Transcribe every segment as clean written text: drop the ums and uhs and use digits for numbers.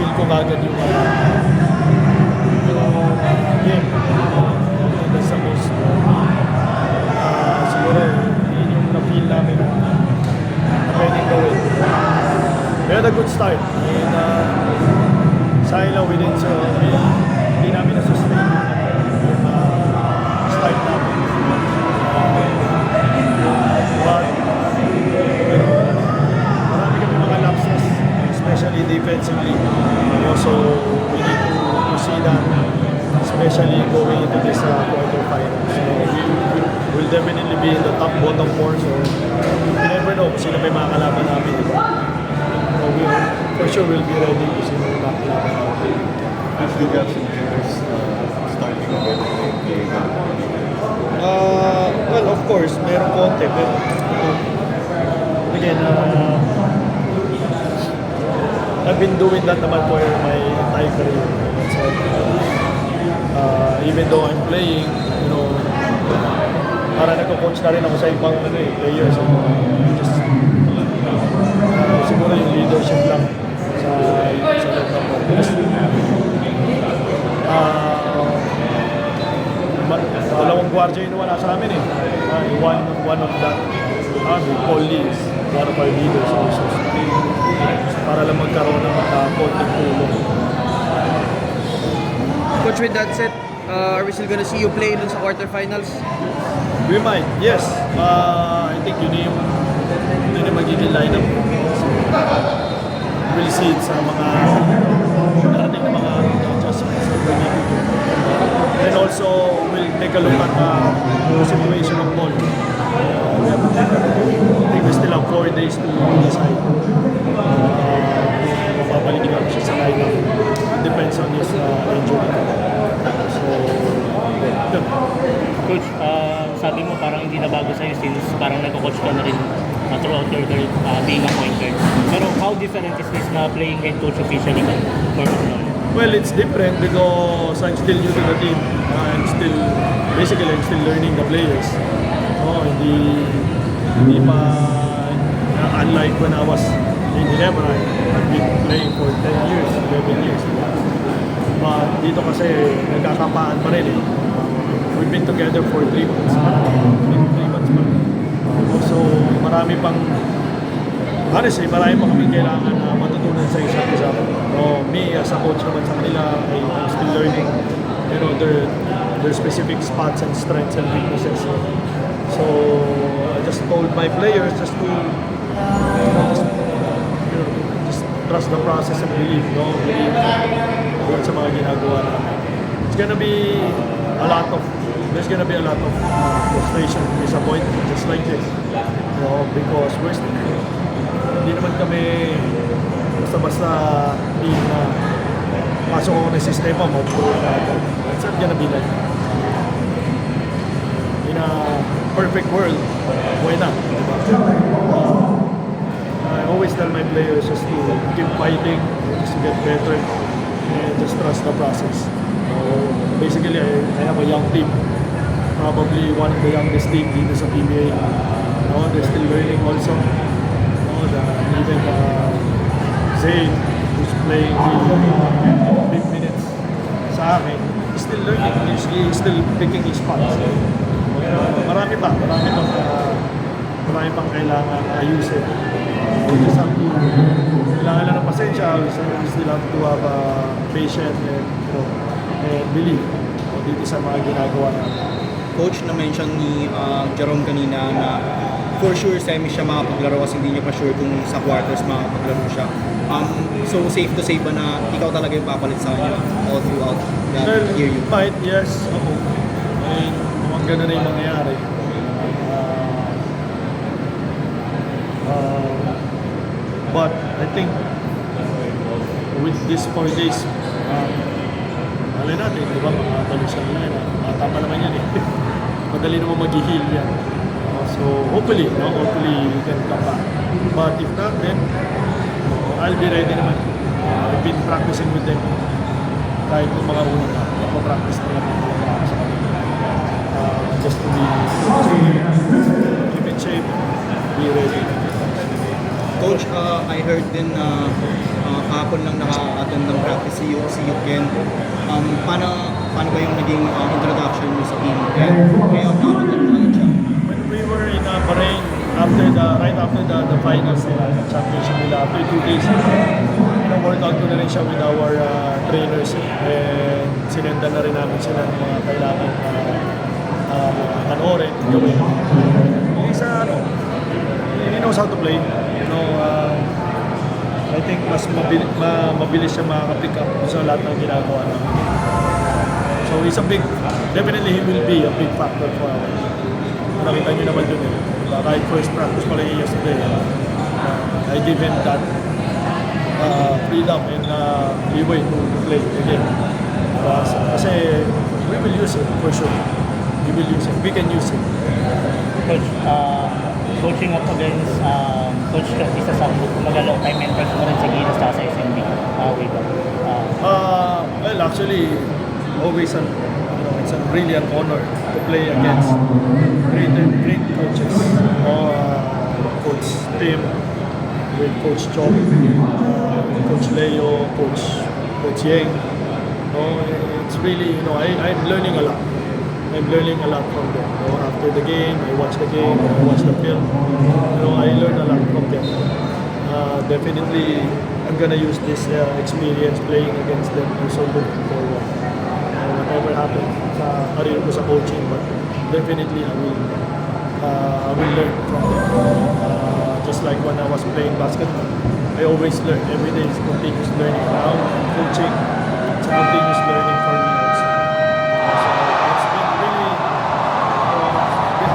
feel ko kagad yung game. That's the most siguro yun yung na-feel namin na pwedeng gawin. We had a good start and sayang lang hindi namin na-sustain yung start namin. But marami kami mga lapses, especially defensively. Also, we need to see that, especially going into this quarterfinals. So, we'll definitely be in the top bottom four. So, you never know kung sino may mga kalaban namin. So, for sure, we'll be ready kung sino may mga kalaban namin. If you got some players starting again playing well, of course, mayroong konti, pero again, I've been doing that naman for my entire career. So, even though I'm playing, you know, para nagko-coach na rin ako sa ibang players. So, just, siguro yung leadership lang sa loob ng practice. Dalawang gwardiya yung wala sa amin eh. One of that, Paul Lee is one of our leaders also. Para lang magkaroon ng konting tulong. Coach, with that said, are we still gonna see you play dun sa quarterfinals? We might, yes. I think yun yung magiging lineup. So, we'll see it sa mga darating na mga adjustments that we need to do. And also, we'll take a look at the situation of Paul. I think we still have 4 days to decide. Mapapalikin namin siya sa lineup. Depends on his injury. So, yun. Coach, sabi mo parang hindi na bago sa'yo since parang nagko-coach ka na rin throughout your career being a point guard. Pero how different is this na playing head coach officially ka? Well, it's different because I'm still new to the team. I'm still learning the players. Hindi pa, unlike when I was in Ginebra, I've been playing for 10 years, 11 years. But dito kasi nagkakapaan pa rin eh. We've been together for 3 months. 3 months pa. So marami pang kami kailangan matutunan sa isa't isa. Me as a coach naman sa kanila, I'm still learning. You know, their specific spots and strengths and weaknesses. So I just told my players just to just trust the process and believe doon sa mga ginagawa namin. There's gonna be a lot of frustration, disappointment, just like this. Because hindi naman kami basta-basta team na pasok ako ng sistema mo. It's not gonna be like that. In a perfect world, why not? I always tell my players just to keep fighting, just to get better, and just trust the process. Basically, I have a young team. Probably one of the youngest team dito sa PBA. They're still learning also. Even Zayn, who's playing big minutes sa akin, he's still learning. He's still picking his spots. Marami pang kailangan ayusin. Kailangan lang ng pasensya. We still have to have patience and believe dito sa mga ginagawa natin. Coach, na-mention ni Jerome kanina na for sure semi siya makapaglaro kasi hindi niya pa sure kung sa quarters makapaglaro siya. So safe to say ba na ikaw talaga yung papalit sa kanya all throughout that year? Might, yes. Ako. Mga ganun na yung mangyayari. But I think with these 4 days, alay natin, di ba? Makakabalik siya na yun. Mata pa naman yan eh. Madali naman mag-heal yan. So hopefully he can come back. But if not, then I'll be ready naman. I've been practicing with them. Kahit nung mga unang practice na lang sa kanila. Just to keep in shape, be ready. Coach, I heard din na kahapon lang naka-attend ng practice si Yuken. Paano ba yung naging introduction mo sa team? And ngayon, nakapag-attend siya. When we were in Bahrain, right after the finals nila, the championship nila, after 2 days, workout ko na rin siya with our trainers and sinendan na rin namin sila ng mga kailangan panoorin, gawin. Isa, he knows how to play. I think mas mabilis siya makaka-pick up sa lahat ng ginagawa namin. So he's definitely he will be a big factor for our team. Nakita niyo naman dun eh. Kahit first practice pala yesterday, I give him that freedom and leeway to play again. Kasi we will use it for sure. We will use it. We can use it. Coach, coaching up against Coach Isa Sambu, long time mentors mo rin sa Gilas sa SMB. Way back. Well, actually, always it's really an honor to play against great coaches. Coach Tim, with Coach Chong, Coach Leo, Coach Yeng. It's really, I'm learning a lot. I'm learning a lot from them. After the game, I watch the game, I watch the film. I learn a lot from them. Definitely, I'm gonna use this experience playing against them. I'm so looking forward. Whatever happens sa career ko sa coaching, but definitely I will learn from them. Just like when I was playing basketball, I always learn. Every day is continuous learning. Now I'm coaching, it's a continuous learning for me also. So it's been really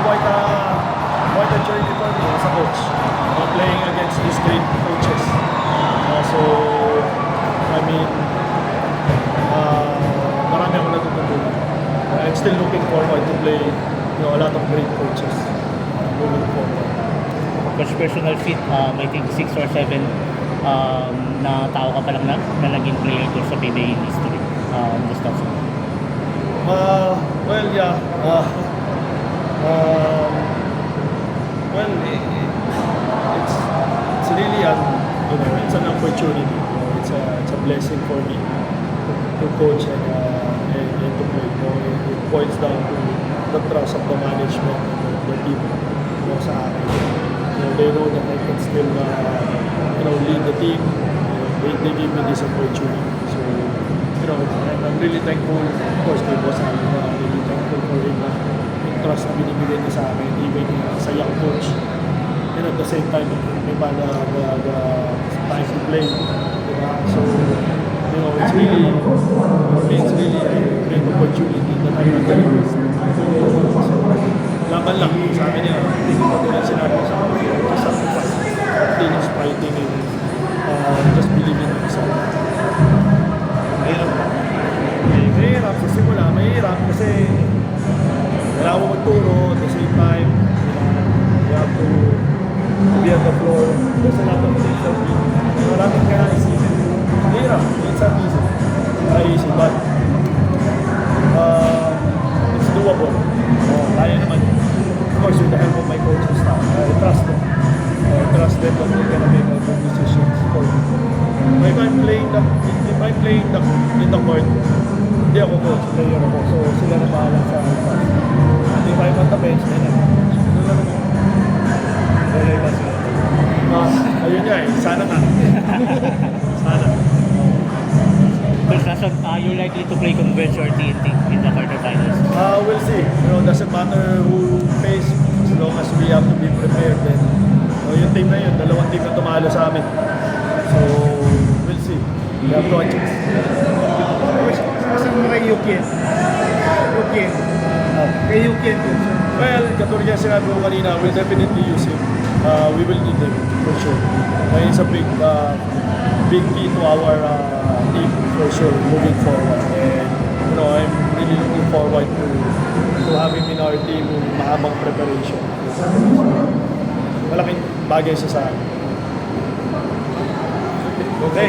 quite a journey for me as a coach. Playing against these great coaches. So I mean, marami akong natutunan. I'm still looking forward to play a lot of great coaches moving forward. Coach, personal fit, I think 6 or 7 na tao ka pa lang na naging player ko sa PBA history. Just that's it. Well, yeah. Well, it's really it's an opportunity. It's a blessing for me to coach and to play. It boils down to the trust of the management and the team sa akin. They know that I can still lead the team. They give me this opportunity. So, I'm really thankful. Of course, kay Boss Ali, really thankful for him na yung trust na binibigay niya sa amin, even sa young coach. And at the same time, may pa the time to play. Diba? So, it's really a great opportunity that I'm not going to miss. So, laban lang sa amin niya. Hindi ko tulad sinabi sa akin. Just sacrifice. Continuous fighting and just believe in yourself. Mahirap sa simula. Mahirap kasi kailangan mo magturo at the same time. You have to be on the floor. There's a lot of things that maraming ka na isipin. Mahirap. It's not easy. Not easy, but it's doable. Kaya naman. Of course, with the help of my coaching staff, I trust them. I trust them that they're gonna make good decisions for me. If I'm playing in the court, hindi ako coach, player ako. So sila na bahala sa akin. And if I'm on the bench, then ayun nga eh, sana na. Sana. Coach Nason, you're likely to play Converge or TNT in the quarterfinals. We'll see. Doesn't matter who plays as long as we have to be prepared. Then, yung team na yun, dalawang team na tumalo sa amin. So, we'll see. We have no chance. Kasi mo kay Yukin. Kay Yukin. Well, katulad niya sinabi ko kanina, we'll definitely use him. We will need him for sure. He's a big key to our team for sure moving forward. And I'm really looking forward to have him in our team yung mahabang preparation. Malaking bagay siya sa akin. Okay.